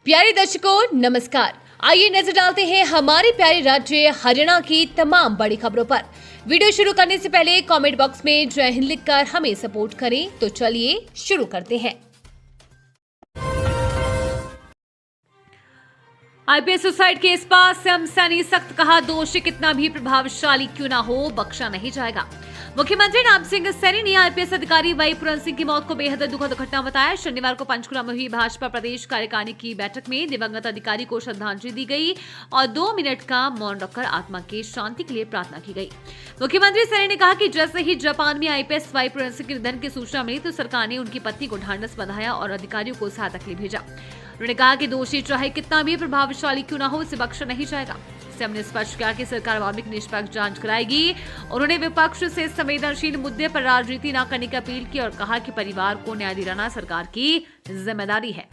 प्यारे दर्शकों नमस्कार। आइए नजर डालते हैं हमारे प्यारे राज्य हरियाणा की तमाम बड़ी खबरों पर। वीडियो शुरू करने से पहले कमेंट बॉक्स में जय हिंद लिखकर हमें सपोर्ट करें। तो चलिए शुरू करते हैं। आईपीएस सुसाइड केस पर सीएम सैनी सख्त, कहा दोषी कितना भी प्रभावशाली क्यों ना हो बख्शा नहीं जाएगा। मुख्यमंत्री नाम सिंह सैनी ने आईपीएस अधिकारी वाई पूरन सिंह की मौत को बेहद दुखद घटना बताया। शनिवार को पंचकुला में हुई भाजपा प्रदेश कार्यकारिणी की बैठक में दिवंगत अधिकारी को श्रद्धांजलि दी गई और 2 मिनट का मौन रखकर आत्मा की शांति के लिए प्रार्थना की गई। मुख्यमंत्री सैनी ने कहा कि जैसे ही जापान में आईपीएस वाई पूरन सिंह के निधन की सूचना मिली तो सरकार ने उनकी पत्नी को ढांढस बंधाया और अधिकारियों को सहायता के लिए भेजा। उन्होंने कहा कि दोषी चाहे कितना भी प्रभावशाली क्यों ना हो उसे बख्शा नहीं जाएगा। सीएम ने स्पष्ट किया कि सरकार मामले की निष्पक्ष जांच कराएगी। उन्होंने विपक्ष से संवेदनशील मुद्दे पर राजनीति न करने की अपील की और कहा कि परिवार को न्याय दिलाना सरकार की जिम्मेदारी है।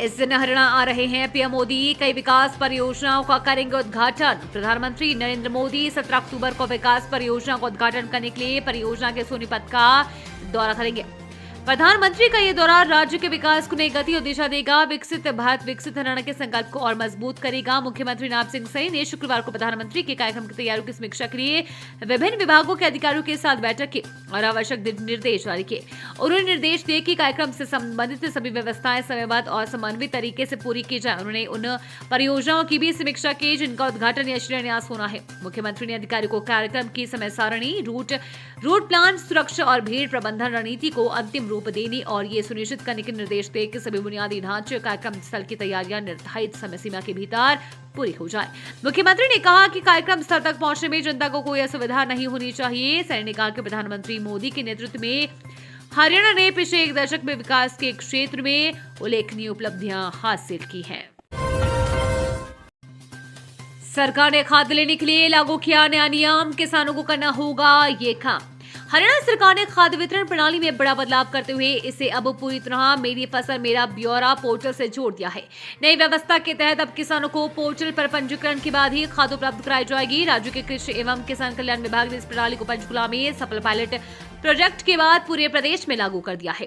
इस दिन हरियाणा आ रहे हैं पीएम मोदी। कई विकास परियोजनाओं का करेंगे उद्घाटन। प्रधानमंत्री नरेंद्र मोदी 17 अक्टूबर को विकास परियोजना का उद्घाटन करने के लिए परियोजना के सोनीपत का दौरा करेंगे। प्रधानमंत्री का यह दौरा राज्य के विकास को नई गति और दिशा देगा। विकसित भारत विकसित हरियाणा के संकल्प को और मजबूत करेगा। मुख्यमंत्री नाम सिंह सैनी ने शुक्रवार को प्रधानमंत्री के कार्यक्रम की तैयारियों की समीक्षा के लिए विभिन्न विभागों के अधिकारियों के साथ बैठक की और आवश्यक निर्देश जारी किए। उन्होंने निर्देश दिए कि कार्यक्रम से संबंधित सभी व्यवस्थाएं समयबद्ध और समन्वित तरीके से पूरी की जाए। उन्होंने उन परियोजनाओं की भी समीक्षा की जिनका उद्घाटन या शिलान्यास होना है। मुख्यमंत्री ने अधिकारियों को कार्यक्रम की समय सारणी, रूट प्लान, सुरक्षा और भीड़ प्रबंधन रणनीति को अंतिम रूप देने और ये सुनिश्चित करने के निर्देश दिए कि सभी बुनियादी ढांचे कार्यक्रम स्थल की तैयारियां निर्धारित समय सीमा के भीतर पूरी हो जाए। मुख्यमंत्री ने कहा कि कार्यक्रम स्थल तक पहुंचने में जनता को कोई असुविधा नहीं होनी चाहिए। सैनी ने कहा कि प्रधानमंत्री मोदी के नेतृत्व में हरियाणा ने पिछले 1 दशक में विकास के क्षेत्र में उल्लेखनीय उपलब्धियां हासिल की हैं। सरकार ने खाद लेने के लिए लागू किया नया नियम, किसानों को करना होगा ये काम। हरियाणा सरकार ने खाद्य वितरण प्रणाली में बड़ा बदलाव करते हुए इसे अब पूरी तरह मेरी फसल मेरा ब्यौरा पोर्टल से जोड़ दिया है। नई व्यवस्था के तहत अब किसानों को पोर्टल पर पंजीकरण के बाद ही खाद उपलब्ध कराई जाएगी। राज्य के कृषि एवं किसान कल्याण विभाग ने इस प्रणाली को पंचकुला में सफल पायलट प्रोजेक्ट के बाद पूरे प्रदेश में लागू कर दिया है।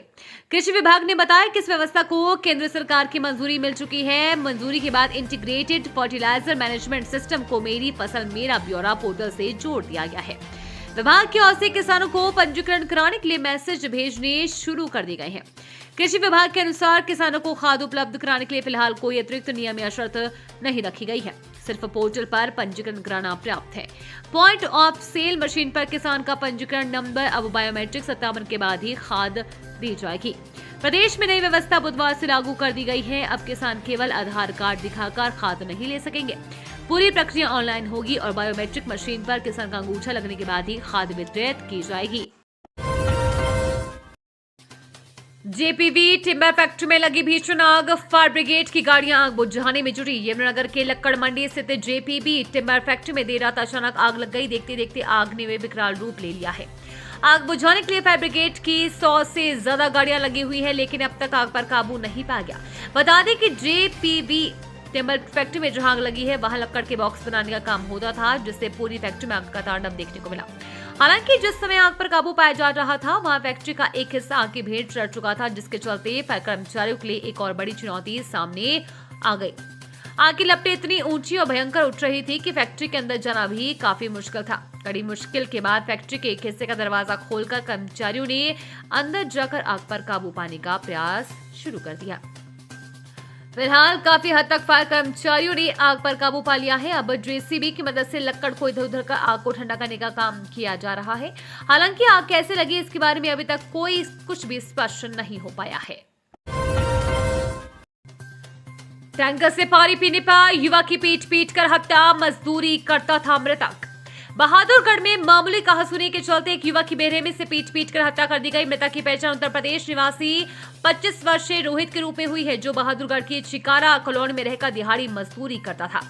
कृषि विभाग ने बताया कि इस व्यवस्था को केंद्र सरकार की मंजूरी मिल चुकी है। मंजूरी के बाद इंटीग्रेटेड फर्टिलाइजर मैनेजमेंट सिस्टम को मेरी फसल मेरा ब्यौरा पोर्टल से जोड़ दिया गया है। विभाग की ओर से किसानों को पंजीकरण कराने के लिए मैसेज भेजने शुरू कर दिए गए हैं। कृषि विभाग के अनुसार किसानों को खाद उपलब्ध कराने के लिए फिलहाल कोई अतिरिक्त नियम या शर्त नहीं रखी गई है। सिर्फ पोर्टल पर पंजीकरण कराना पर्याप्त है। पॉइंट ऑफ सेल मशीन पर किसान का पंजीकरण नंबर अब बायोमेट्रिक सत्यापन के बाद ही खाद दी जाएगी। प्रदेश में नई व्यवस्था बुधवार से लागू कर दी गई है। अब किसान केवल आधार कार्ड दिखाकर खाद नहीं ले सकेंगे। पूरी प्रक्रिया ऑनलाइन होगी और बायोमेट्रिक मशीन पर किसान का अंगूठा लगने के बाद ही खाद वितरित की जाएगी। जेपीवी टिम्बर फैक्ट्री में लगी भीषण आग, फायर ब्रिगेड की गाड़ियां आग बुझाने में जुटी। यमुनानगर के लक्कड़ मंडी स्थित जेपीवी टिम्बर फैक्ट्री में देर रात अचानक आग लग गई। देखते देखते आग ने विकराल रूप ले लिया है। आग बुझाने के लिए फायर ब्रिगेड की 100 से ज्यादा गाड़ियां लगी हुई है, लेकिन अब तक आग पर काबू नहीं पाया गया। बता दें कि जेपीवी टिम्बर फैक्ट्री में जहां आग लगी है वहां लक्कड़ के बॉक्स बनाने का काम होता था, जिससे पूरी फैक्ट्री में आग का तांडव देखने को मिला। हालांकि जिस समय आग पर काबू पाया जा रहा था वहां फैक्ट्री का एक हिस्सा आग की भेंट चढ़ चुका था, जिसके चलते फायर कर्मचारियों के लिए एक और बड़ी चुनौती सामने आ गई। आग की लपटें इतनी ऊंची और भयंकर उठ रही थी कि फैक्ट्री के अंदर जाना भी काफी मुश्किल था। कड़ी मुश्किल के बाद फैक्ट्री के एक हिस्से का दरवाजा खोलकर कर्मचारियों ने अंदर जाकर आग पर काबू पाने का प्रयास शुरू कर दिया। फिलहाल काफी हद तक फायर कर्मचारियों ने आग पर काबू पा लिया है। अब जेसीबी की मदद से लक्कड़ को इधर उधर कर आग को ठंडा करने का काम किया जा रहा है। हालांकि आग कैसे लगी इसके बारे में अभी तक कोई कुछ भी स्पष्ट नहीं हो पाया है। टैंकर से पानी पीने पर युवा की पीट कर हत्या, मजदूरी करता था मृतक। बहादुरगढ़ में मामूली कहासुनी के चलते एक युवक की बेरहमी से पीट कर हत्या कर दी गई। मृतक की पहचान उत्तर प्रदेश निवासी 25 वर्षीय रोहित के रूप में हुई है, जो बहादुरगढ़ की चिकारा कॉलोनी में रहकर दिहाड़ी मजदूरी करता था।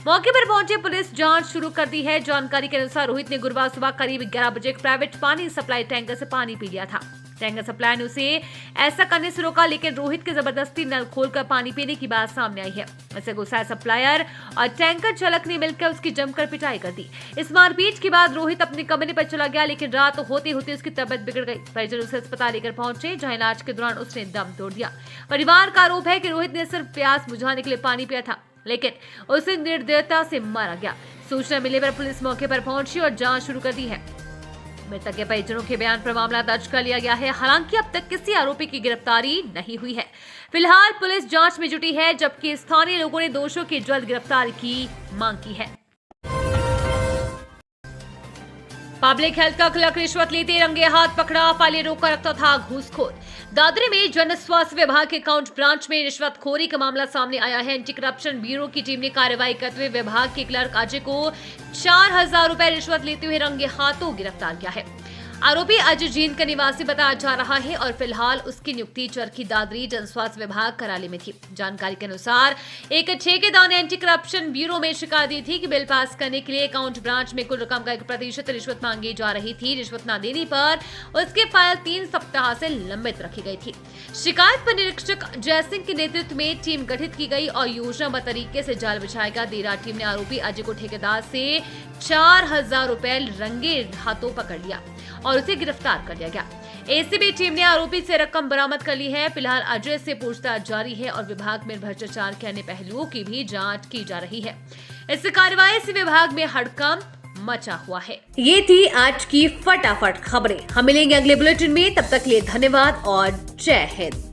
मौके पर पहुंचे पुलिस जांच शुरू कर दी है। जानकारी के अनुसार रोहित ने गुरुवार सुबह करीब 11 बजे एक प्राइवेट पानी सप्लाई टैंकर से पानी पी लिया था। टैंकर सप्लाई ने उसे ऐसा करने से रोका, लेकिन रोहित के जबरदस्ती नल खोलकर पानी पीने की बात सामने आई है। इससे गुस्साए सप्लायर और टैंकर चालक ने मिलकर उसकी जमकर पिटाई कर दी। इस मारपीट के बाद रोहित अपने कमरे पर चला गया, लेकिन रात होते होते उसकी तबीयत बिगड़ गई। परिजन उसे अस्पताल लेकर पहुंचे, जहां इलाज के दौरान उसने दम तोड़ दिया। परिवार का आरोप है कि रोहित ने सिर्फ प्यास बुझाने के लिए पानी पिया था, लेकिन उसे निर्दयता से मारा गया। सूचना मिलने पर पुलिस मौके पर पहुंची और जांच शुरू कर दी है। मृतक के परिजनों के बयान पर मामला दर्ज कर लिया गया है। हालांकि अब तक किसी आरोपी की गिरफ्तारी नहीं हुई है। फिलहाल पुलिस जांच में जुटी है, जबकि स्थानीय लोगों ने दोषियों की जल्द गिरफ्तारी की मांग की है। पब्लिक हेल्थ का क्लर्क रिश्वत लेते रंगे हाथ पकड़ा, फाइलें रोककर रखता था घूसखोर। दादरी में जन स्वास्थ्य विभाग के अकाउंट ब्रांच में रिश्वतखोरी का मामला सामने आया है। एंटी करप्शन ब्यूरो की टीम ने कार्रवाई करते हुए विभाग के क्लर्क अजय को 4000 रुपए रिश्वत लेते हुए रंगे हाथों गिरफ्तार किया है। आरोपी अजय जींद का निवासी बताया जा रहा है और फिलहाल उसकी नियुक्ति चरखी दादरी जन स्वास्थ्य विभाग कराली में थी। जानकारी के अनुसार एक ठेकेदार ने एंटी करप्शन ब्यूरो में शिकायत दी थी कि बिल पास करने के लिए अकाउंट ब्रांच में कुल रकम का 1% रिश्वत मांगी जा रही थी। रिश्वत न देने पर उसकी फाइल 3 सप्ताह से लंबित रखी गई थी। शिकायत पर निरीक्षक जयसिंह के नेतृत्व में टीम गठित की गई और योजनाबद्ध तरीके से जाल बिछाएगा। देर रात टीम ने आरोपी अजय को ठेकेदार से 4000 रुपए रंगे हाथों पकड़ लिया और उसे गिरफ्तार कर लिया गया। एसीबी टीम ने आरोपी से रकम बरामद कर ली है। फिलहाल अजय से पूछताछ जारी है और विभाग में भ्रष्टाचार के अन्य पहलुओं की भी जांच की जा रही है। इस कार्रवाई से विभाग में हड़कंप मचा हुआ है। ये थी आज की फटाफट खबरें। हम मिलेंगे अगले बुलेटिन में, तब तक के लिए धन्यवाद और जय हिंद।